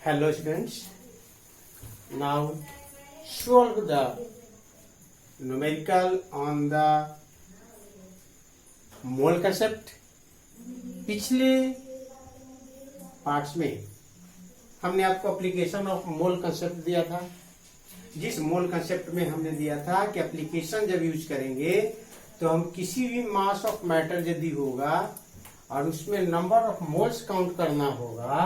Hello students, now solve the numerical on the mole concept. पिछले parts में हमने आपको एप्लीकेशन ऑफ मोल कंसेप्ट दिया था, जिस मोल कंसेप्ट में हमने दिया था कि एप्लीकेशन जब यूज करेंगे तो हम किसी भी मास ऑफ मैटर यदि होगा और उसमें नंबर ऑफ मोल्स काउंट करना होगा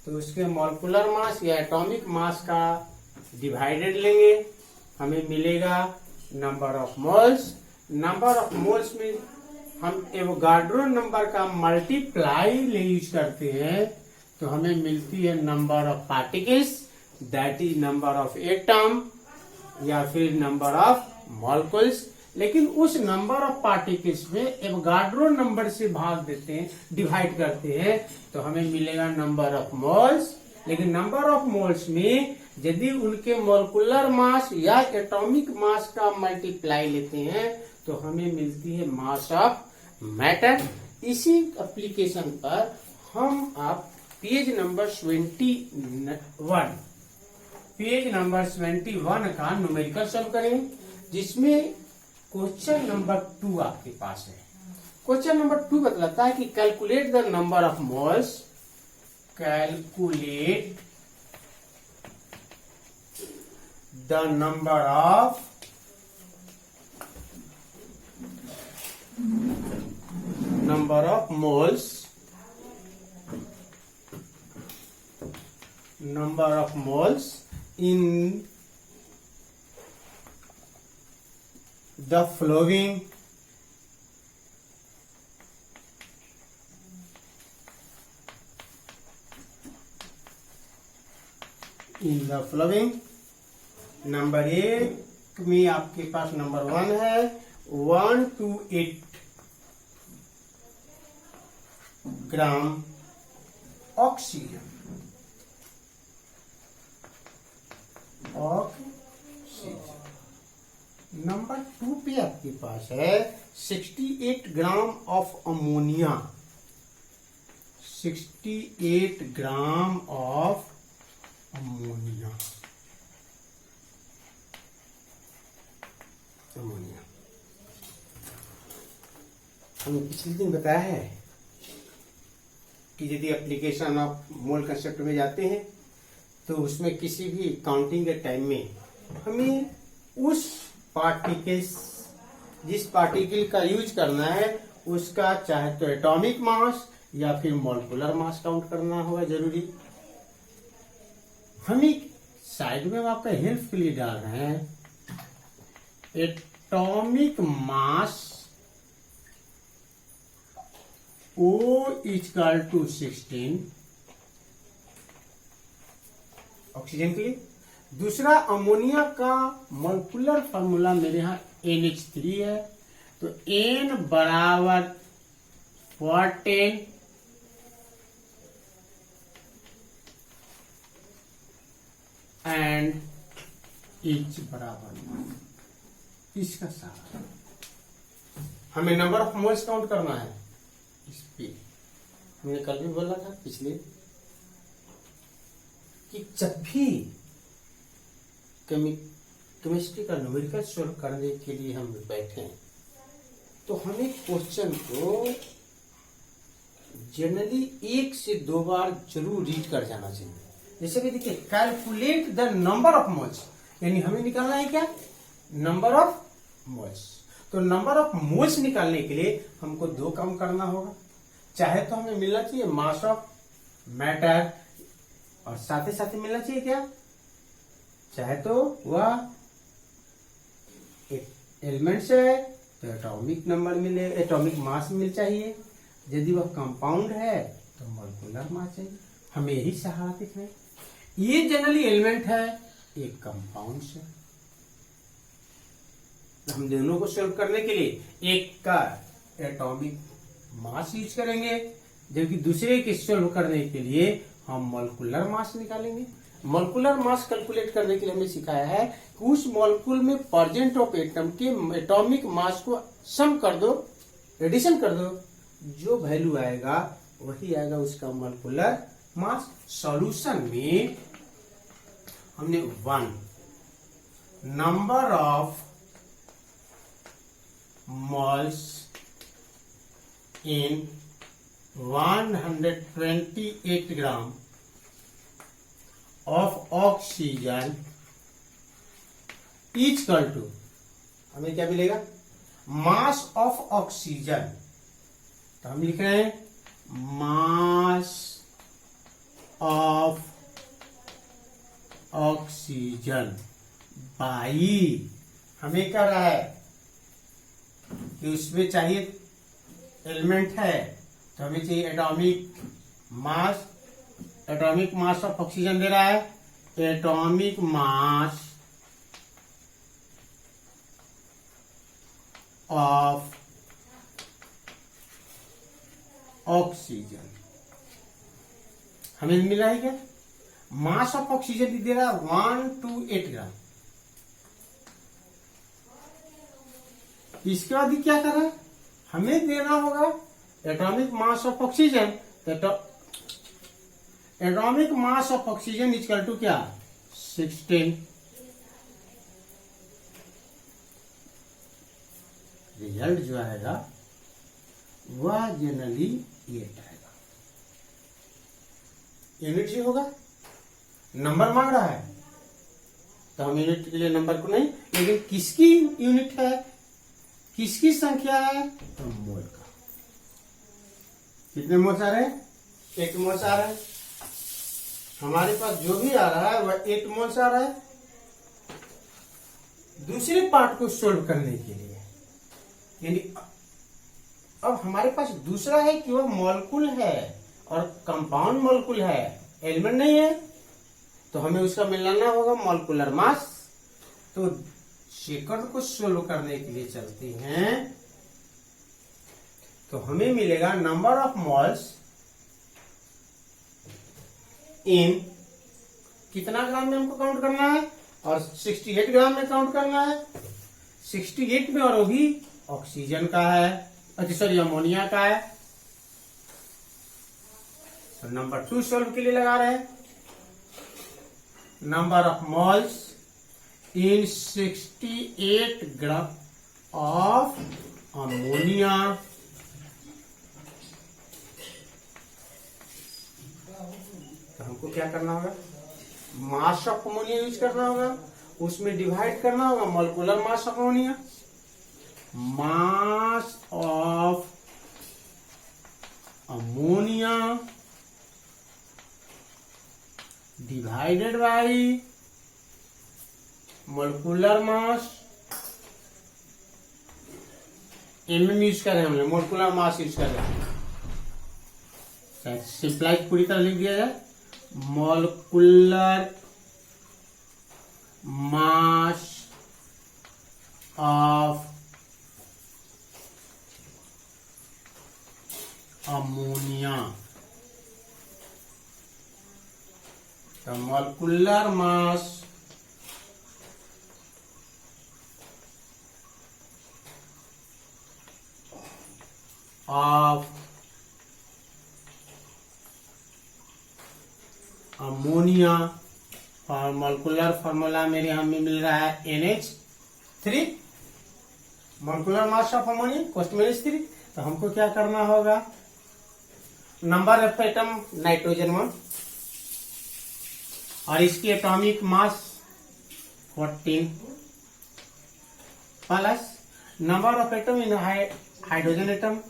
तो उसके मॉलिक्यूलर मास या एटॉमिक मास का डिवाइडेड लेंगे, हमें मिलेगा number of moles. Number of moles में हम एवोगाड्रो नंबर का मल्टीप्लाई ले यूज करते हैं तो हमें मिलती है number of particles, that is number of atom या फिर नंबर ऑफ मॉलिक्यूल्स। लेकिन उस नंबर ऑफ पार्टिकल्स में एवोगाड्रो नंबर से भाग देते हैं, डिवाइड करते हैं तो हमें मिलेगा नंबर ऑफ मोल्स। लेकिन नंबर ऑफ मोल्स में यदि उनके मॉलिक्यूलर मास या एटॉमिक मास का मल्टीप्लाई लेते हैं तो हमें मिलती है मास ऑफ मैटर। इसी एप्लीकेशन पर हम आप पेज नंबर 21 का न्यूमेरिकल सॉल्व करेंगे, जिसमें क्वेश्चन नंबर 2 आपके पास है। क्वेश्चन नंबर 2 बतलाता है कि calculate the number of moles, calculate the number of moles in the following number 1 में आपके पास नंबर 1 है 1 to 8 ग्राम ऑक्सीजन। नंबर 2 पे आपके पास है 68 gram of ammonia, 68 gram of ammonia. हमने पिछले दिन बताया है कि यदि एप्लीकेशन ऑफ मोल कंसेप्ट में जाते हैं तो उसमें किसी भी काउंटिंग के टाइम में हमें उस पार्टिकल्स, जिस पार्टिकल का यूज करना है उसका चाहे तो एटॉमिक मास या फिर मॉलिक्यूलर मास काउंट करना होगा जरूरी। हम एक साइड में आपका हेल्प के लिए डाल रहे हैं atomic mass O equal to 16 oxygen के लिए। दूसरा अमोनिया का मॉलिक्यूलर फार्मूला मेरे यहाँ NH3 है तो N बराबर 10 एंड H बराबर 1। इसका सारा हमें नंबर ऑफ मोल्स काउंट करना है। इस पे हमने कल भी बोला था पिछले कि जब भी केमिस्ट्री का न्यूमेरिकल सॉल्व करने के लिए हम बैठे तो हमें क्वेश्चन को जनरली 1 से 2 बार जरूर रीड कर जाना चाहिए। जैसे कि देखिए calculate the number of moles, यानी हमें निकालना है क्या, नंबर ऑफ मोल्स। तो नंबर ऑफ मोल्स निकालने के लिए हमको 2 काम करना होगा। चाहे तो हमें मिलना चाहिए मास ऑफ मैटर और साथ ही साथ मिलना चाहिए क्या, चाहे तो वह एलिमेंट्स है तो एटॉमिक नंबर मिले, एटॉमिक मास मिल चाहिए। यदि वह कंपाउंड है तो मॉलिक्यूलर मास चाहिए। हमें यही सहारा दिख रहे। ये जनरली एलिमेंट है, एक कंपाउंड है। हम दोनों को सॉल्व करने के लिए एक का एटॉमिक मास यूज करेंगे, जबकि दूसरे के सॉल्व करने के लिए हम मॉलिक्यूलर मास निकालेंगे। मॉलिक्यूलर मास कैलकुलेट करने के लिए हमें सिखाया है कि उस मॉलिक्यूल में प्रेजेंट ऑफ एटम के एटॉमिक मास को सम कर दो, एडिशन कर दो, जो वैल्यू आएगा वही आएगा उसका मॉलिक्यूलर मास। सॉल्यूशन में हमने 1 number of moles in 128 gram of oxygen is equal to, हमें क्या मिलेगा, मास ऑफ ऑक्सीजन। तो हम लिख रहे हैं मास ऑफ ऑक्सीजन बाई, हमें क्या रहा है कि उसमें चाहिए एलिमेंट है, तो हमें चाहिए atomic mass. Atomic mass of oxygen दे रहा है, एटॉमिक मास ऑफ ऑक्सीजन हमें मिला है क्या, मास ऑफ ऑक्सीजन दे रहा है 128 ग्राम। इसके बाद क्या कर रहा है, हमें देना होगा atomic mass of oxygen. Atomic mass of oxygen equal to क्या, 16। रिजल्ट जो आएगा वह जनरली ये आएगा। यूनिट जो होगा, नंबर मांग रहा है तो हम यूनिट के लिए नंबर को नहीं, लेकिन किसकी यूनिट है, किसकी संख्या है, तो मोल का। कितने मोल्स आ रहे हैं, 8 मोल्स आ रहा है। हमारे पास जो भी आ रहा है वह 8 मोल्स आ रहा है। दूसरे पार्ट को सोल्व करने के लिए, यानी अब हमारे पास दूसरा है कि वह मॉलिक्यूल है और कंपाउंड मॉलिक्यूल है, एलिमेंट नहीं है, तो हमें उसका मिलाना होगा मॉलिक्यूलर मास। तो सेकंड को सोल्व करने के लिए चलते हैं, तो हमें मिलेगा नंबर ऑफ मोल्स इन, कितना ग्राम में हमको काउंट करना है, और 68 ग्राम में काउंट करना है। 68 में, और वो भी ऑक्सीजन का है, अच्छा सॉरी अमोनिया का है। तो नंबर 2 सोल्व के लिए लगा रहे हैं, number of moles in 68 gram of ammonia, तो हमको क्या करना होगा, मास ऑफ अमोनिया यूज करना होगा, उसमें डिवाइड करना होगा molecular mass of ammonia. Mass of ammonia divided by molecular mass, MM use कर रहे हैं, हमने मोलिकुलर मास यूज कर रहे हैं। सिंप्लाइज पूरी तरह लिख दिया जाए, मोलिकुलर मास ऑफ अमोनिया। तो मोलिकुलर मास ऑफ अमोनिया, और मोलिकुलर फॉर्मूला मेरे हमें मिल रहा है NH3, molecular mass of ammonia question में NH3। तो हमको क्या करना होगा, नंबर ऑफ एटम नाइट्रोजन 1, और इसकी atomic mass 14 plus number of atom in hydrogen atom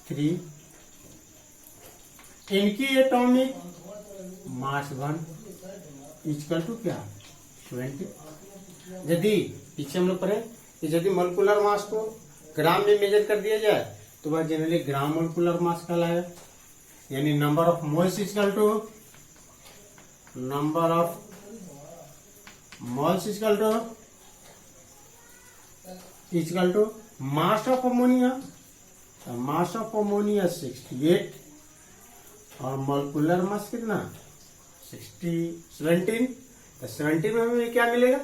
3, इनकी एटॉमिक मास 1 इक्वल टू क्या, 20। यदि पीछे हम लोग पढ़े कि यदि मोलिकुलर मास को ग्राम में मेजर कर दिया जाए तो वह जनरली ग्राम मोलिकुलर मास कहलाएगा। यानी number of moles equal to number of moles equal to mass of ammonia. Mass of ammonia 68 और मोलिकुलर मास कितना 17। तो 17 में हमें क्या मिलेगा,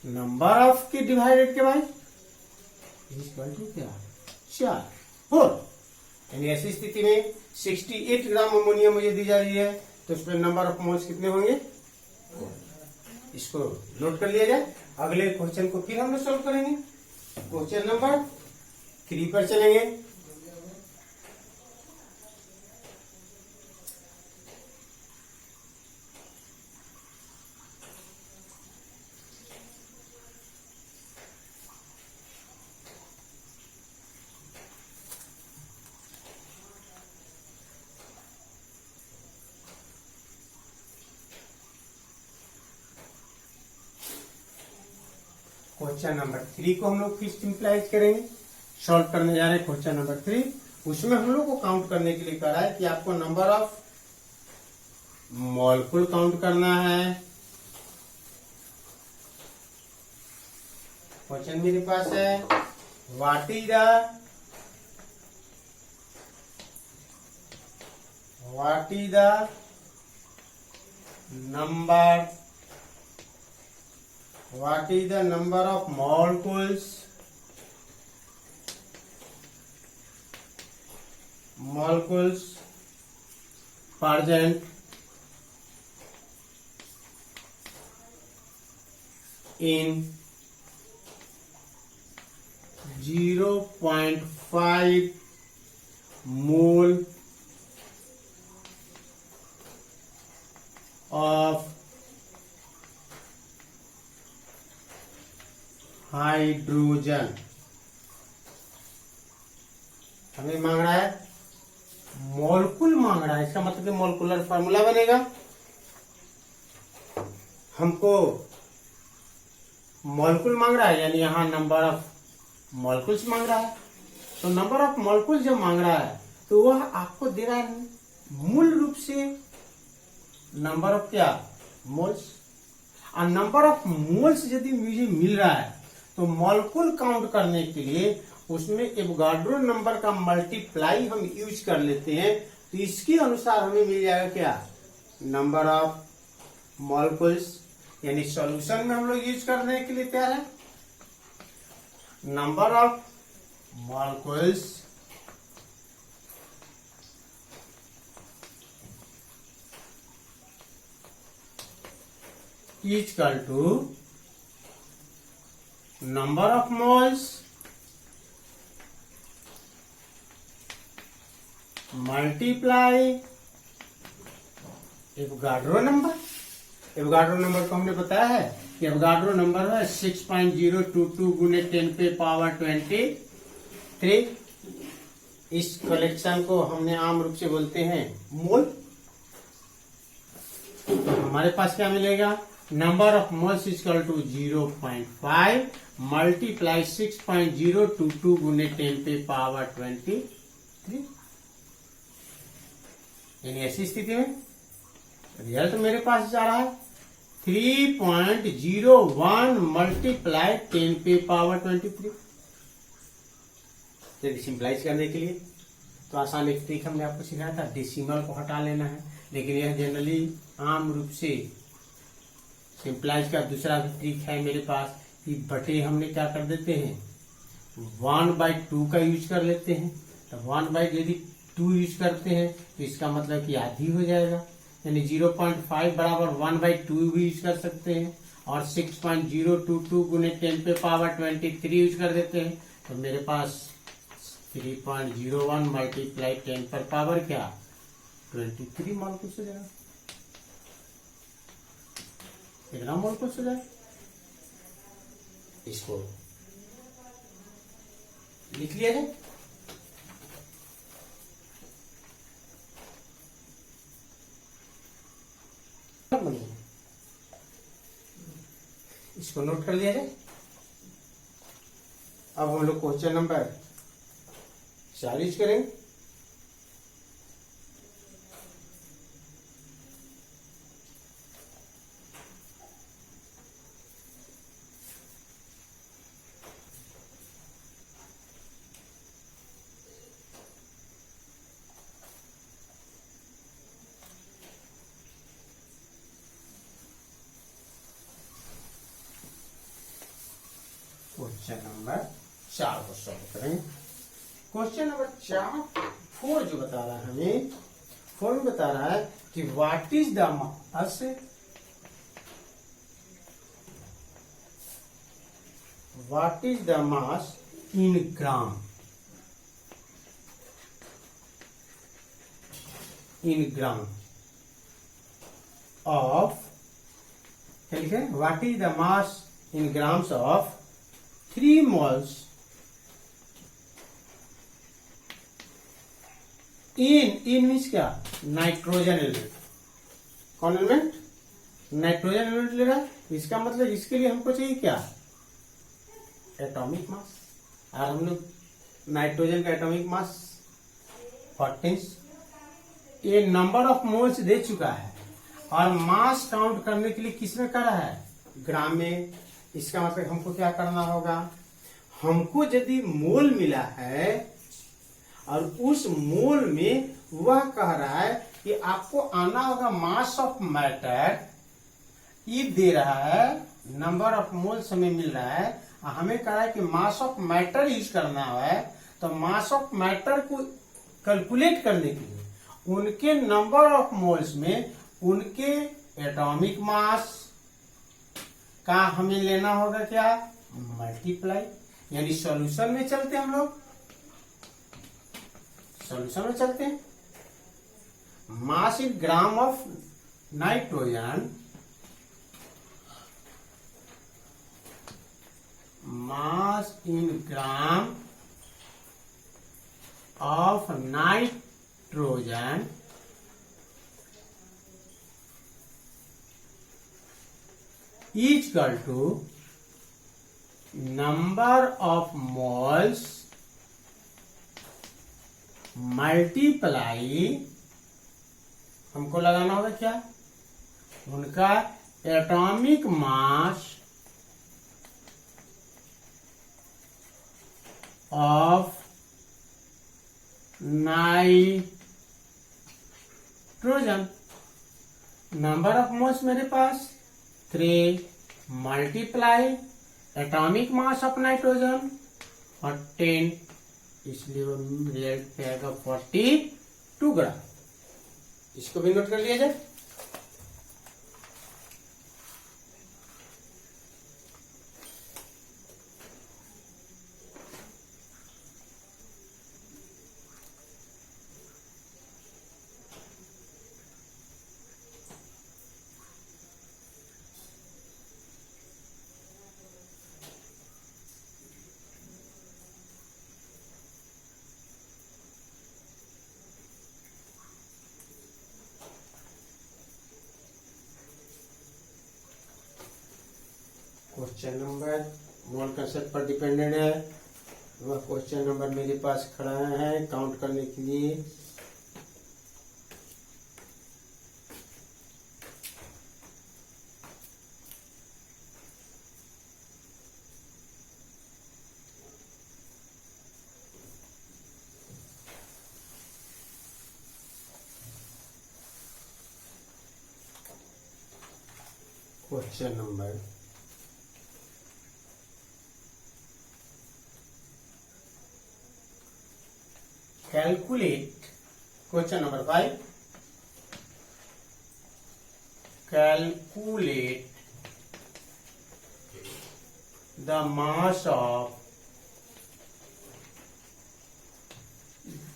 नंबर ऑफ की डिवाइडेड के बाद इक्वल टू क्या 4 4। यानी ऐसी स्थिति में 68 ग्राम अमोनिया मुझे दी जा रही है, तो उसमें नंबर ऑफ मोल्स कितने होंगे, इसको नोट कर लिया जाए। अगले क्वेश्चन को फिर हम लोग सोल्व करेंगे। क्वेश्चन नंबर 3 पर चलेंगे। क्वेश्चन नंबर 3 को हम लोग फिर सिंप्लाइज करेंगे, सॉल्व करने जा रहे हैं क्वेश्चन नंबर 3। उसमें हम लोग को काउंट करने के लिए कह रहा है कि आपको नंबर ऑफ मॉलिक्यूल काउंट करना है। क्वेश्चन मेरे पास है, what is the number what is the number of molecules present in 0.5 mole of hydrogen. हमें मांग रहा है, मॉलिक्यूल मांग रहा है, इसका मतलब कि मॉलिक्यूलर फार्मूला बनेगा। हमको मॉलिक्यूल मांग रहा है, यानी यहां नंबर ऑफ मॉलिक्यूल्स मांग रहा है। तो नंबर ऑफ मॉलिक्यूल्स जब मांग रहा है तो वह आपको दे रहा है मूल रूप से नंबर ऑफ क्या, मोल्स। और नंबर ऑफ मोल्स यदि मुझे मिल रहा है तो मॉलिक्यूल काउंट करने के लिए उसमें एवोगाड्रो नंबर का मल्टीप्लाई हम यूज कर लेते हैं। तो इसके अनुसार हमें मिल जाएगा क्या, नंबर ऑफ मॉलिक्यूल्स। यानी सॉल्यूशन में हम लोग यूज करने के लिए तैयार है, number of molecules equal to number of moles multiply Avogadro number. Avogadro number को हमने बताया है कि एवोगाड्रो नंबर है 6.022 गुने 10 पे पावर 23। इस कलेक्शन को हमने आम रूप से बोलते हैं मोल। तो हमारे पास क्या मिलेगा, number of moles equal to 0.5 multiply 6.022 गुने 10 पे पावर 23। यानी ऐसी स्थिति में रिजल्ट मेरे पास जा रहा है 3.01 मल्टीप्लाई 10 पे पावर 23। यदि सिंप्लाइज करने के लिए तो आसान एक ट्रिक हमने आपको सिखाया था, डेसिमल को हटा लेना है। लेकिन यह जनरली आम रूप से सिंप्लाइज का दूसरा भी ट्रिक है मेरे पास कि बटे हमने क्या कर देते हैं, 1/2 का यूज कर लेते हैं। तो 1/2 यूज करते हैं तो इसका मतलब कि आधी हो जाएगा, यानी 0.5 बराबर 1/2 भी यूज कर सकते हैं। और 6.022 गुने 10 पे पावर 23 यूज कर देते हैं। तो मेरे पास 3.01 मल्टीप्लाई 10 पर पावर क्या 23 मॉलिक्यूल्स हो जाएगा, कितना मॉलिक्यूल्स हो जाएगा। इसको लिख लिया जाए। इसको नोट कर लिया जाए। अब हम लोग क्वेश्चन नंबर 40 करेंगे। क्वेश्चन नंबर 4 को सॉल्व करेंगे। क्वेश्चन नंबर 4 जो बता रहा है हमें, 4 में बता रहा है कि what is the mass, what is the mass in gram, in gram of, क्या लिखे, what is the mass in grams of 3 moles in means क्या, नाइट्रोजन एलिमेंट, कौन एलिमेंट, नाइट्रोजन एलिमेंट ले रहा है, इसका मतलब इसके लिए हमको चाहिए क्या, एटॉमिक मास, और हम लोग नाइट्रोजन का एटॉमिक मास 14, ये नंबर ऑफ मोल्स दे चुका है, और मास काउंट करने के लिए किसमें करा है, ग्राम में। इसका मतलब हमको क्या करना होगा, हमको यदि मोल मिला है और उस मोल में वह कह रहा है कि आपको आना होगा मास ऑफ मैटर, ये दे रहा है, नंबर ऑफ मोल्स हमें मिल रहा है, हमें कह रहा है कि मास ऑफ मैटर यूज करना है, तो मास ऑफ मैटर को कैलकुलेट करने के लिए उनके नंबर ऑफ मोल्स में उनके एटॉमिक मास का हमें लेना होगा क्या, मल्टीप्लाई, यानी सॉल्यूशन में चलते हम लोग, सॉल्यूशन में चलते हैं, mass in gram of nitrogen, mass in gram of nitrogen is equal to number of moles multiply, हमको लगाना होगा क्या, उनका atomic mass of nitrogen, number of moles मेरे पास 3 multiply atomic mass of nitrogen 14, इसलिए वो रिजल्ट पे आएगा 42 ग्राम। इसको भी नोट कर लिया जाए। क्वेश्चन नंबर मोल कंसेप्ट पर डिपेंडेंट है, वह क्वेश्चन नंबर मेरे पास खड़ा है काउंट करने के लिए। Question number calculate, question number 5, calculate the mass of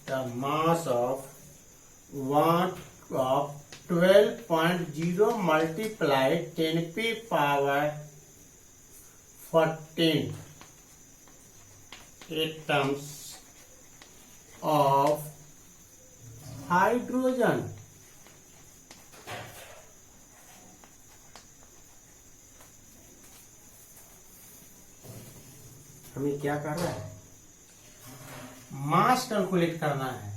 12.0 multiplied 10⁻14 atoms of hydrogen. हमें क्या करना है, मास कैलकुलेट करना है,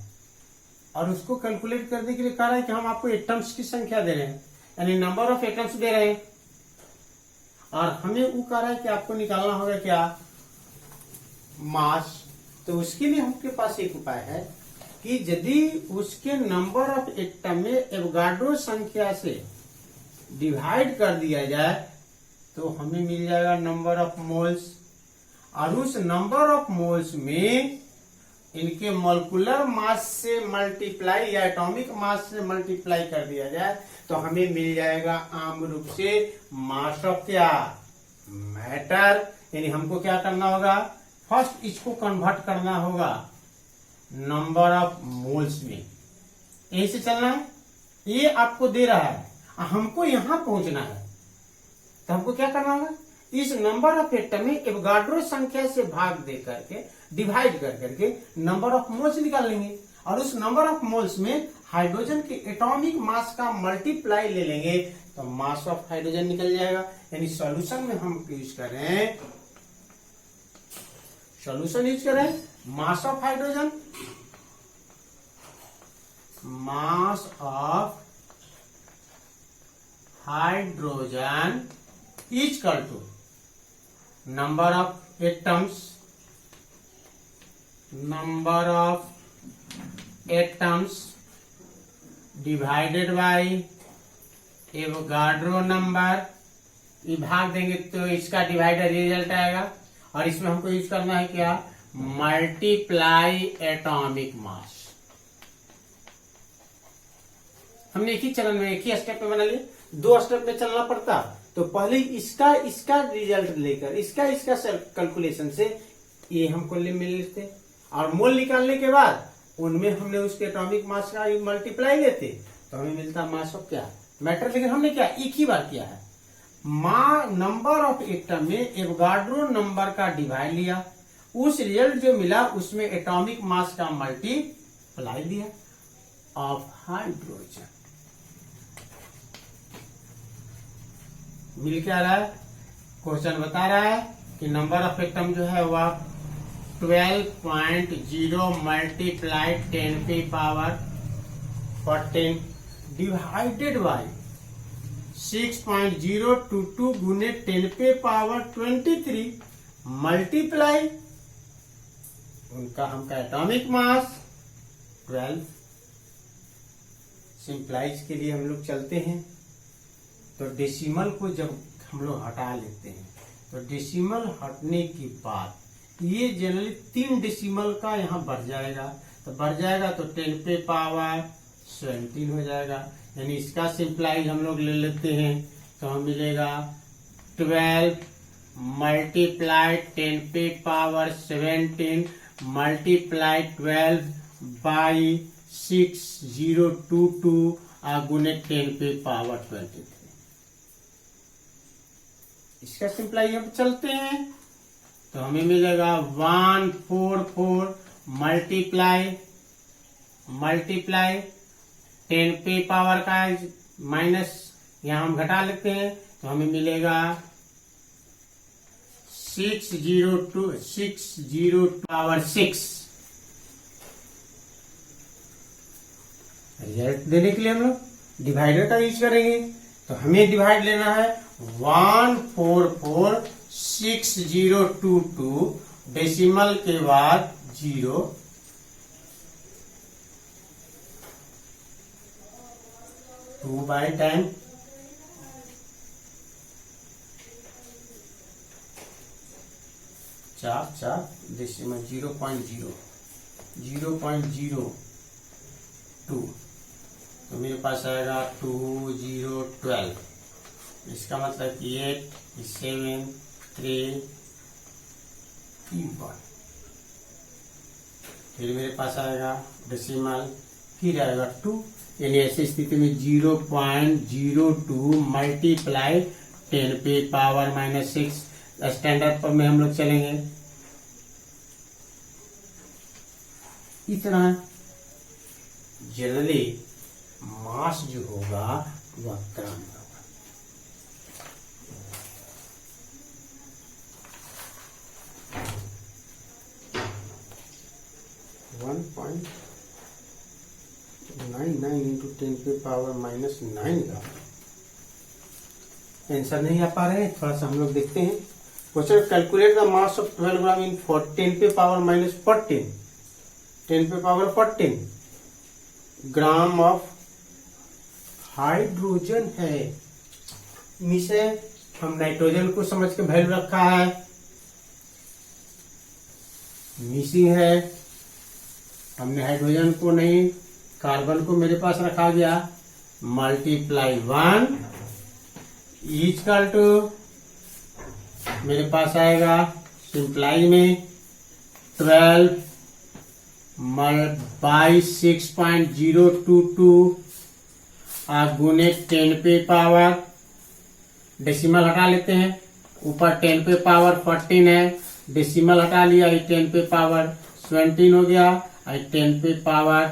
और उसको कैलकुलेट करने के लिए कह रहा है कि हम आपको एटम्स की संख्या दे रहे हैं, यानी नंबर ऑफ एटम्स दे रहे हैं, और हमें वो कह रहा है कि आपको निकालना होगा क्या, मास। तो उसके लिए आपके पास एक उपाय है कि यदि उसके नंबर ऑफ एटम में एवोगाड्रो संख्या से डिवाइड कर दिया जाए तो हमें मिल जाएगा नंबर ऑफ मोल्स, और उस नंबर ऑफ मोल्स में इनके मॉलिक्यूलर मास से मल्टीप्लाई या एटॉमिक मास से मल्टीप्लाई कर दिया जाए तो हमें मिल जाएगा आम रूप से मास ऑफ क्या, मैटर। यानी हमको क्या करना होगा, फर्स्ट इसको कन्वर्ट करना होगा नंबर ऑफ मोल्स में। यही से चलना है, ये आपको दे रहा है, हमको यहां पहुंचना है, तो हमको क्या करना होगा, इस नंबर ऑफ एटम में एवोगाड्रो संख्या से भाग दे करके, डिवाइड कर करके नंबर ऑफ मोल्स निकाल लेंगे, और उस नंबर ऑफ मोल्स में हाइड्रोजन के एटॉमिक मास का मल्टीप्लाई ले लेंगे तो मास ऑफ हाइड्रोजन निकल जाएगा। यानी सॉल्यूशन में हम यूज करें, सॉल्यूशन यूज करें mass of hydrogen, mass of hydrogen is equal to number of atoms, number of atoms divided by Avogadro number. ये भाग देंगे तो इसका डिवाइडर रिजल्ट आएगा, और इसमें हमको यूज करना है क्या, मल्टीप्लाई एटॉमिक मास। हमने एक ही चरण में, एक ही स्टेप में बना लिया, 2 स्टेप में चलना पड़ता तो पहले इसका रिजल्ट लेकर इसका कैलकुलेशन से ये हमको मिल लेते, और मोल निकालने के बाद उनमें हमने उसके एटॉमिक मास का मल्टीप्लाई लेते तो हमें मिलता मास ऑफ क्या, मैटर। लेकिन हमने क्या एक ही बार किया है, नंबर ऑफ एटम में एवोगाड्रो नंबर का डिवाइड लिया, उस रिजल्ट जो मिला उसमें एटॉमिक मास का मल्टीप्लाई दिया ऑफ हाइड्रोजन। मिल क्या रहा है, क्वेश्चन बता रहा है कि नंबर ऑफ एटम जो है वह 12.0 मल्टीप्लाई 10 पे पावर 14 डिवाइडेड बाय 6.022 गुने 10 पे पावर 23 मल्टीप्लाई हमका एटॉमिक मास 12। सिंप्लाइज के लिए हम लोग चलते हैं तो डेसिमल को जब हम लोग हटा लेते हैं तो डेसिमल हटने के बाद ये जनरली 3 डेसिमल का यहाँ बढ़ जाएगा, तो बढ़ जाएगा तो 10 पे पावर 17 हो जाएगा। यानी इसका सिंप्लाइज हम लोग ले लेते हैं तो हम मिलेगा 12 मल्टीप्लाई 10 पे पावर 17 मल्टीप्लाई 12 बाई 6022 गुने 10 पे पावर 23। इसका सिंप्लाई अब चलते हैं तो हमें मिलेगा 144 मल्टीप्लाई 10 पे पावर का माइनस यहां हम घटा लेते हैं तो हमें मिलेगा 602 पावर 6। रिजल्ट देने के लिए हम लोग डिवाइडर का यूज करेंगे तो हमें डिवाइड लेना है 1446022 डेसिमल के बाद 0 2 बाई 10 4 डेसिमल 0.02 तो मेरे पास आएगा 2012। इसका मतलब कि 8 7 3 1। फिर मेरे पास आएगा डेसिमल, फिर आएगा 2। यानी ऐसी स्थिति में 0.02 मल्टीप्लाई 10 पे पावर -6 स्टैंडर्ड पर में हम लोग चलेंगे। इतना जनरली मास जो होगा वह ग्राम होगा। 1.99 इंटू 10 पे पावर -9 ग्राम। आंसर नहीं आ पा रहे हैं, थोड़ा सा हम लोग देखते हैं। Question calculate the mass of 12 ग्राम इन 10 पे पावर -14 10 पे पावर 14 ग्राम ऑफ हाइड्रोजन है। नीचे हम नाइट्रोजन को समझ के वैल्यू रखा है, मिसिंग है हमने हाइड्रोजन को नहीं, कार्बन को मेरे पास रखा गया, मल्टीप्लाई 1 इक्वल टू मेरे पास आएगा सिंप्लाई में 12 बाई 6.022 गुने 10 पे पावर, डेसिमल हटा लेते हैं, ऊपर 10 पे पावर 14 है, डेसिमल हटा लिया, 10 पे पावर 17 हो गया, 10 पे पावर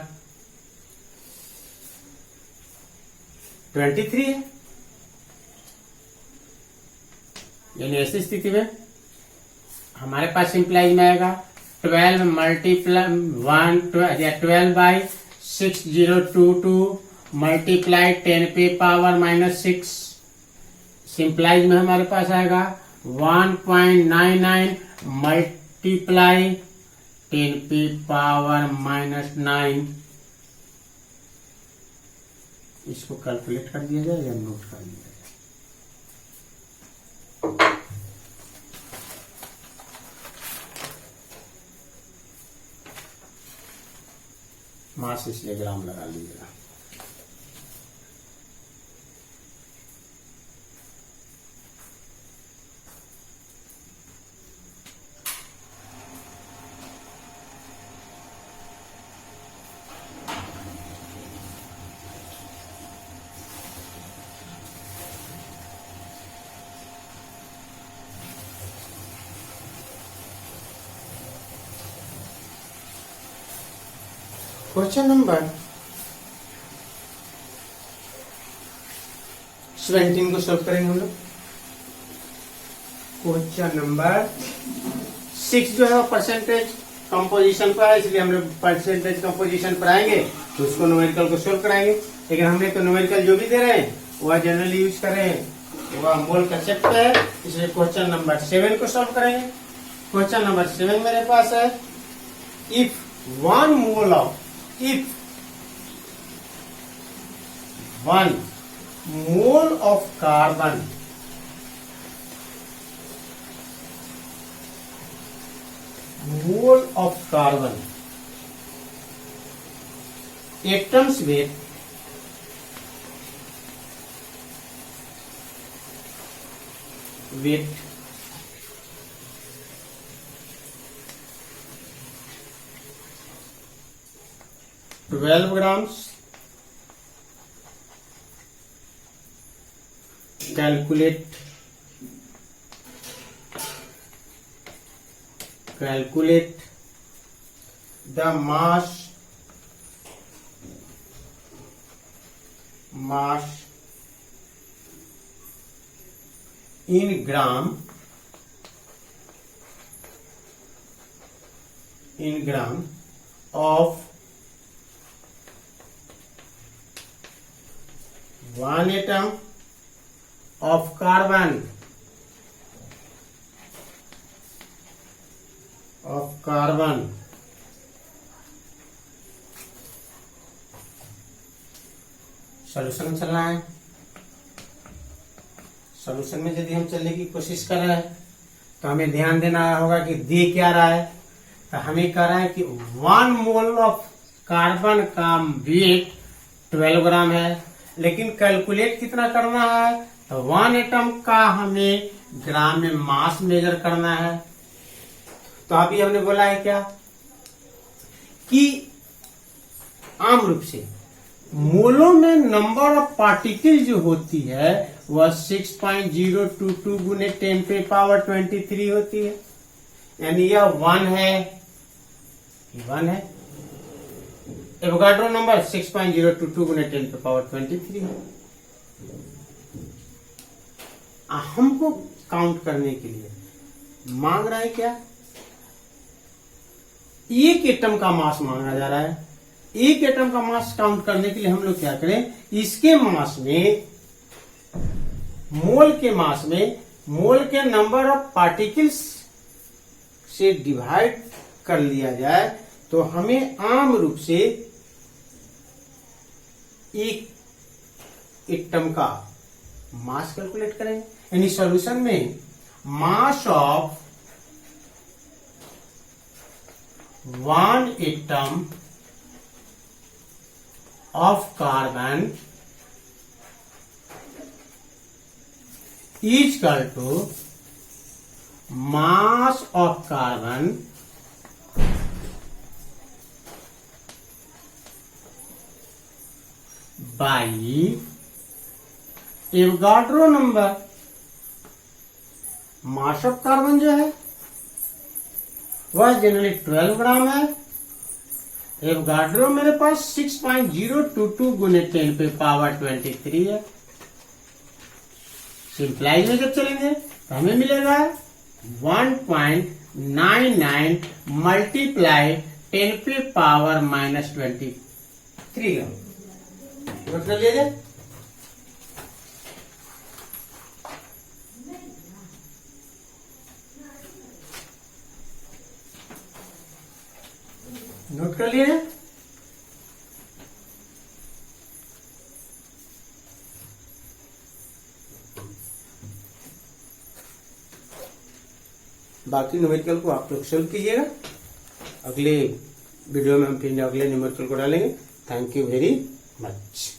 23 है। यानी ऐसी स्थिति में हमारे पास सिंप्लाइज में आएगा 12 मल्टीप्लाई 12 बाई 6022 मल्टीप्लाई 10 पे पावर -6, सिंप्लाइज में हमारे पास आएगा 1.99 मल्टीप्लाई 10 पे पावर -9। इसको कैलकुलेट कर दिया जाए या नोट कर दिया जाए। मास इसलिए ग्राम लगा लीजिएगा। क्वेश्चन नंबर 17 को सॉल्व करेंगे हम लोग। क्वेश्चन नंबर 6 जो है वो परसेंटेज कंपोजिशन पर है, इसलिए हम लोग परसेंटेज कंपोजिशन पर आएंगे तो उसको न्यूमेरिकल को सॉल्व कराएंगे। लेकिन हमने तो न्यूमेरिकल जो भी दे रहे हैं वह जनरली यूज कर रहे हैं, वह मोल कंसेप्ट पे है, इसलिए क्वेश्चन नंबर 7 को सॉल्व करेंगे। क्वेश्चन नंबर 7 मेरे पास है, if 1 mole of carbon atoms with 12 grams, calculate the mass in gram of 1 atom of carbon solution चलना है। सॉल्यूशन में यदि हम चलने की कोशिश कर रहे हैं तो हमें ध्यान देना होगा कि दे क्या रहा है। तो हमें कह रहा है कि 1 मोल ऑफ कार्बन का वेट 12 ग्राम है, लेकिन कैलकुलेट कितना करना है, तो 1 एटम का हमें ग्राम में मास मेजर करना है। तो अभी हमने बोला है क्या कि आम रूप से मोलों में नंबर ऑफ पार्टिकल जो होती है वह 6.022 गुने 10 पे पावर 23 होती है, यानी यह 1 है। एवोगाड्रो नंबर 6.022 गुने 10 पे पावर 23 है। हमको काउंट करने के लिए मांग रहा है क्या, एक एटम का मास मांगा जा रहा है। एक एटम का मास काउंट करने के लिए हम लोग क्या करें, इसके मास में मोल के नंबर ऑफ पार्टिकल्स से डिवाइड कर लिया जाए तो हमें आम रूप से एक एटम का मास कैलकुलेट करें। यानी सॉल्यूशन में mass of 1 atom of carbon is equal to mass of carbon by Avogadro number. Mass of carbon जो है वह जनरली 12 ग्राम है। एवोगाड्रो मेरे पास 6.022 गुने 10 पे पावर 23 है। सिंप्लाइज में जब चलेंगे तो हमें मिलेगा 1.99 मल्टीप्लाई 10 पे पावर -23 ग्राम। नोट कर लीजिए। नोट कर लिए। बाकी न्यूमेरिकल को आप लोग सॉल्व कीजिएगा। अगले वीडियो में हम फिर अगले न्यूमेरिकल को डालेंगे। Thank you very much.